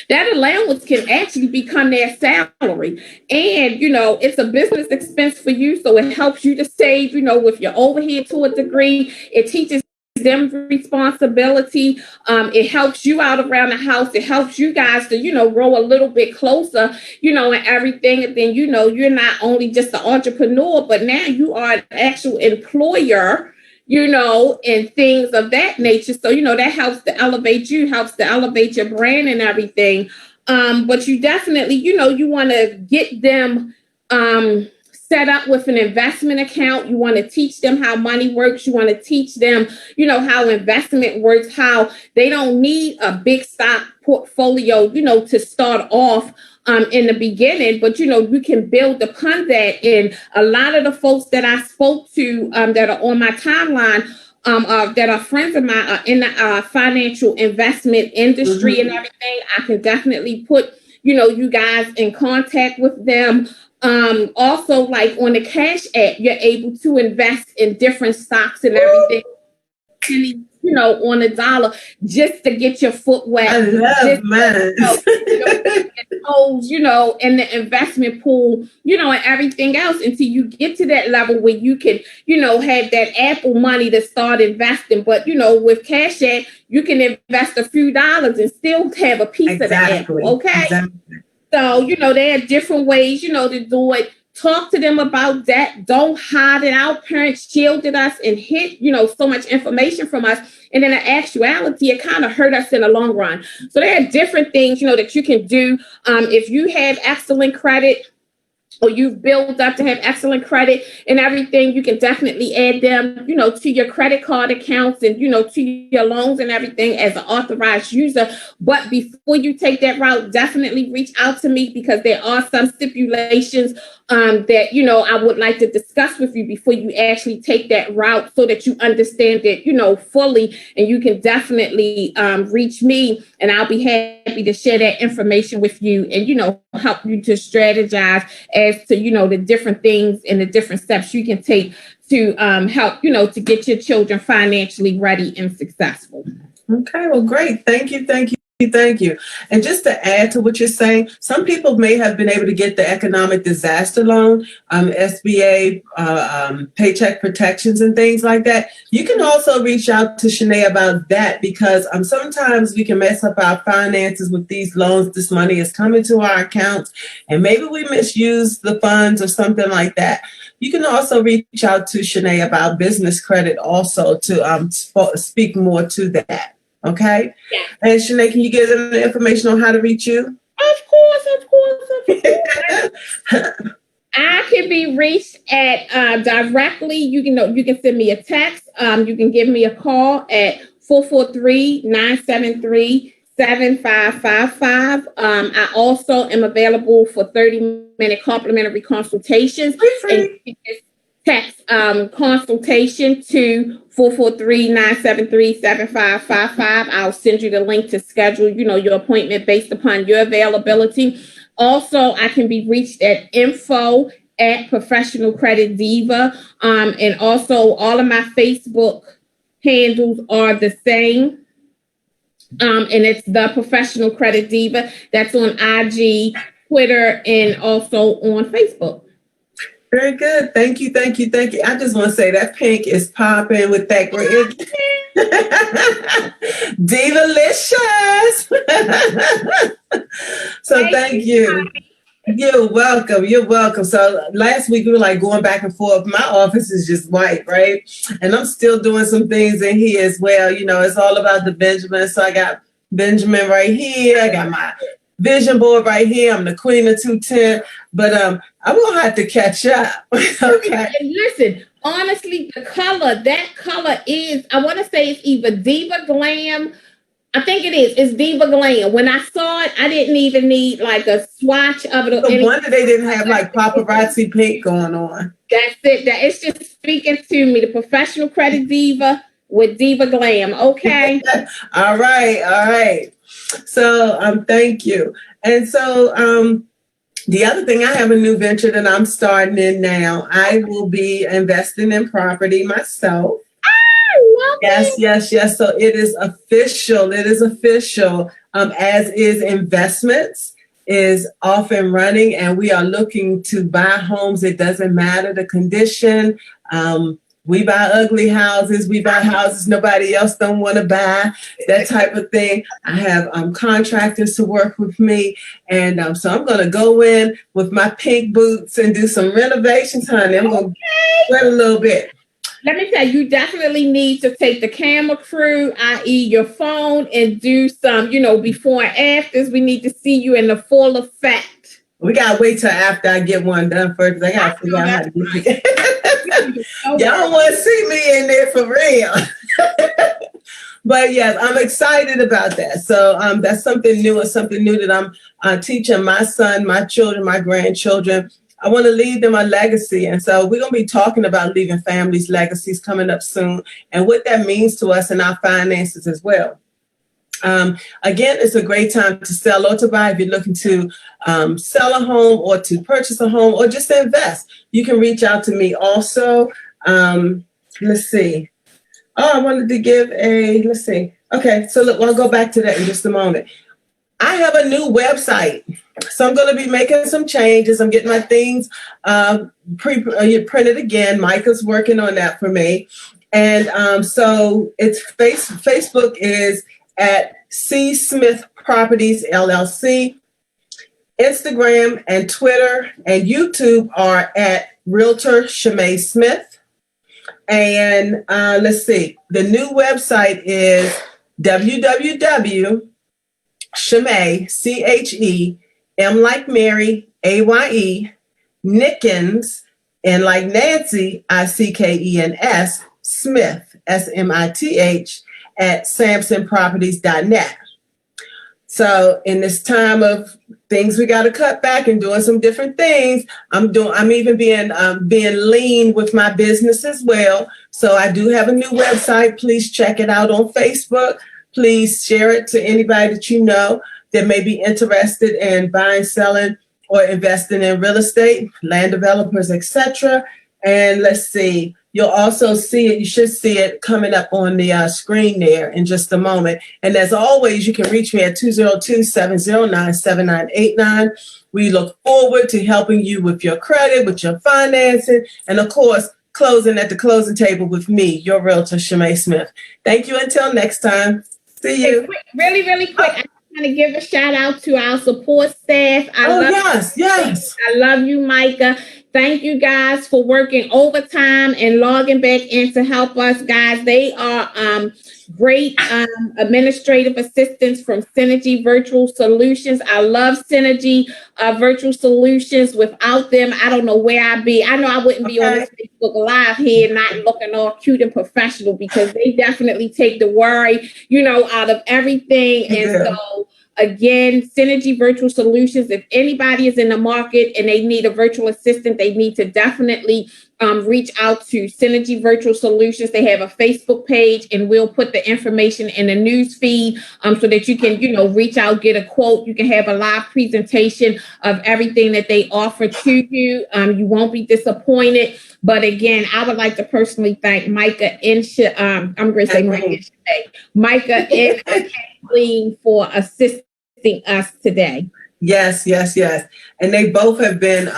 that allowance can actually become their salary. And, you know, it's a business expense for you. So it helps you to save, you know, with your overhead to a degree. It teaches them responsibility. It helps you out around the house. It helps you guys to, you know, grow a little bit closer, you know, and everything. And then, you know, you're not only just an entrepreneur, but now you are an actual employer, you know, and things of that nature. So, you know, that helps to elevate you, helps to elevate your brand and everything. But you definitely, you know, you want to get them set up with an investment account. You want to teach them how money works. You want to teach them, you know, how investment works, how they don't need a big stock portfolio, you know, to start off in the beginning, but, you know, you can build upon that. And a lot of the folks that I spoke to that are on my timeline, that are friends of mine, are in the financial investment industry and everything. I can definitely put, you know, you guys in contact with them. Also, like on the Cash App, you're able to invest in different stocks and everything, you know, on a dollar, just to get your foot wet. I love mine. You know, in the investment pool, you know, and everything else, until you get to that level where you can, you know, have that Apple money to start investing. But, you know, with Cash App, you can invest a few dollars and still have a piece of the Apple. Okay. Exactly. So, you know, there are different ways, you know, to do it. Talk to them about that. Don't hide it out. Parents shielded us and hid, you know, so much information from us. And in actuality, it kind of hurt us in the long run. So there are different things, you know, that you can do. If you have excellent credit, or you've built up to have excellent credit and everything, you can definitely add them, you know, to your credit card accounts and, you know, to your loans and everything as an authorized user. But before you take that route, definitely reach out to me, because there are some stipulations that, you know, I would like to discuss with you before you actually take that route, so that you understand it, you know, fully. And you can definitely reach me, and I'll be happy to share that information with you and, you know, help you to strategize as to, you know, the different things and the different steps you can take to help, you know, to get your children financially ready and successful. Okay, well, great. Thank you. Thank you. Thank you. And just to add to what you're saying, some people may have been able to get the economic disaster loan, SBA, paycheck protections and things like that. You can also reach out to Shanae about that, because sometimes we can mess up our finances with these loans. This money is coming to our accounts, and maybe we misuse the funds or something like that. You can also reach out to Shanae about business credit also to speak more to that. Okay. Yeah. And Shanae, can you give them the information on how to reach you? Of course. I can be reached at directly. You can send me a text. You can give me a call at 443-973-7555. I also am available for 30-minute complimentary consultations. And you can text consultation to 443-973-7555. I'll send you the link to schedule, you know, your appointment based upon your availability. Also, I can be reached at info@Professional Credit Diva. And also all of my Facebook handles are the same. And it's the Professional Credit Diva. That's on IG, Twitter, and also on Facebook. Very good. Thank you. Thank you. Thank you. I just want to say that pink is popping with that great Divalicious. So thank you. You're welcome. You're welcome. So last week we were like going back and forth. My office is just white, right? And I'm still doing some things in here as well. You know, it's all about the Benjamin. So I got Benjamin right here. I got my vision board right here. I'm the queen of 210. But I'm gonna have to catch up. Okay. And listen, honestly, that color is, I want to say it's either Diva Glam. I think it is. It's Diva Glam. When I saw it, I didn't even need like a swatch of it. No wonder they didn't have like paparazzi pink going on. That's it. It's just speaking to me, the Professional Credit Diva with Diva Glam. Okay. All right. So thank you. And so the other thing, I have a new venture that I'm starting in now. I will be investing in property myself. Yes, yes, yes. So it is official. It is official. As is investments is off and running, and we are looking to buy homes. It doesn't matter the condition. We buy ugly houses. We buy houses nobody else don't want to buy. That type of thing. I have contractors to work with me, and so I'm going to go in with my pink boots and do some renovations, honey. I'm going to sweat a little bit. Let me tell you, you definitely need to take the camera crew, i.e. your phone, and do some, before and afters. We need to see you in the full effect. We got to wait till after I get one done first, because I got to figure out how to do it. Y'all don't want to see me in there for real. But yes, I'm excited about that. So that's something new, and something new that I'm teaching my son, my children, my grandchildren. I want to leave them a legacy. And so we're going to be talking about leaving families' legacies coming up soon, and what that means to us in our finances as well. Again, it's a great time to sell or to buy. If you're looking to sell a home or to purchase a home or just to invest, you can reach out to me also. Let's see. Oh, I wanted to give let's see. Okay, so look, I'll go back to that in just a moment. I have a new website, so I'm going to be making some changes. I'm getting my things printed again. Micah's working on that for me. And so it's Facebook is at C. Smith Properties, LLC. Instagram and Twitter and YouTube are at Realtor Shemay Smith. And let's see, the new website is www.Shemay, CHEM like Mary, AYE, Nickens, and like Nancy, ICKENS, Smith, SMITH, at SamsonProperties.net. So in this time of things we got to cut back and doing some different things, I'm even being lean with my business as well. So I do have a new website. Please check it out on Facebook. Please share it to anybody that you know that may be interested in buying, selling, or investing in real estate, land developers, etc. And let's see, you'll also see it. You should see it coming up on the screen there in just a moment. And as always, you can reach me at 202-709-7989. We look forward to helping you with your credit, with your financing, and of course, closing at the closing table with me, your realtor, Shemay Smith. Thank you until next time. See you. Really, really quick. I want to give a shout out to our support staff. Yes. I love you, Micah. Thank you guys for working overtime and logging back in to help us, guys. They are great administrative assistants from Synergy Virtual Solutions. I love Synergy Virtual Solutions. Without them, I don't know where I'd be. I know I wouldn't be on this Facebook Live here not looking all cute and professional, because they definitely take the worry, out of everything. And so again, Synergy Virtual Solutions, if anybody is in the market and they need a virtual assistant, they need to definitely reach out to Synergy Virtual Solutions. They have a Facebook page, and we'll put the information in the news feed so that you can, reach out, get a quote. You can have a live presentation of everything that they offer to you. You won't be disappointed. But again, I would like to personally thank Micah and Micah and Kathleen for assisting us today. Yes. And they both have been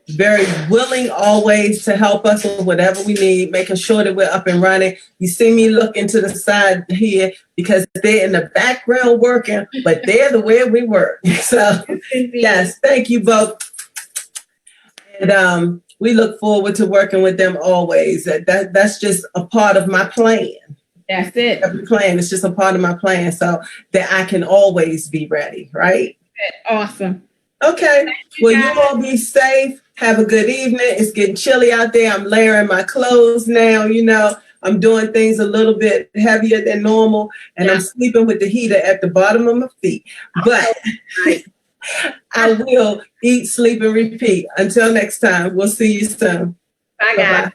very willing always to help us with whatever we need, making sure that we're up and running. You see me looking to the side here because they're in the background working, but they're the way we work. So yes, thank you both. And we look forward to working with them always. That's just a part of my plan. That's it. Every plan is just a part of my plan, so that I can always be ready, right? Awesome. Okay. Well, you all be safe. Have a good evening. It's getting chilly out there. I'm layering my clothes now. I'm doing things a little bit heavier than normal, and I'm sleeping with the heater at the bottom of my feet. But I will eat, sleep, and repeat. Until next time, we'll see you soon. Bye, guys. Bye-bye.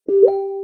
you.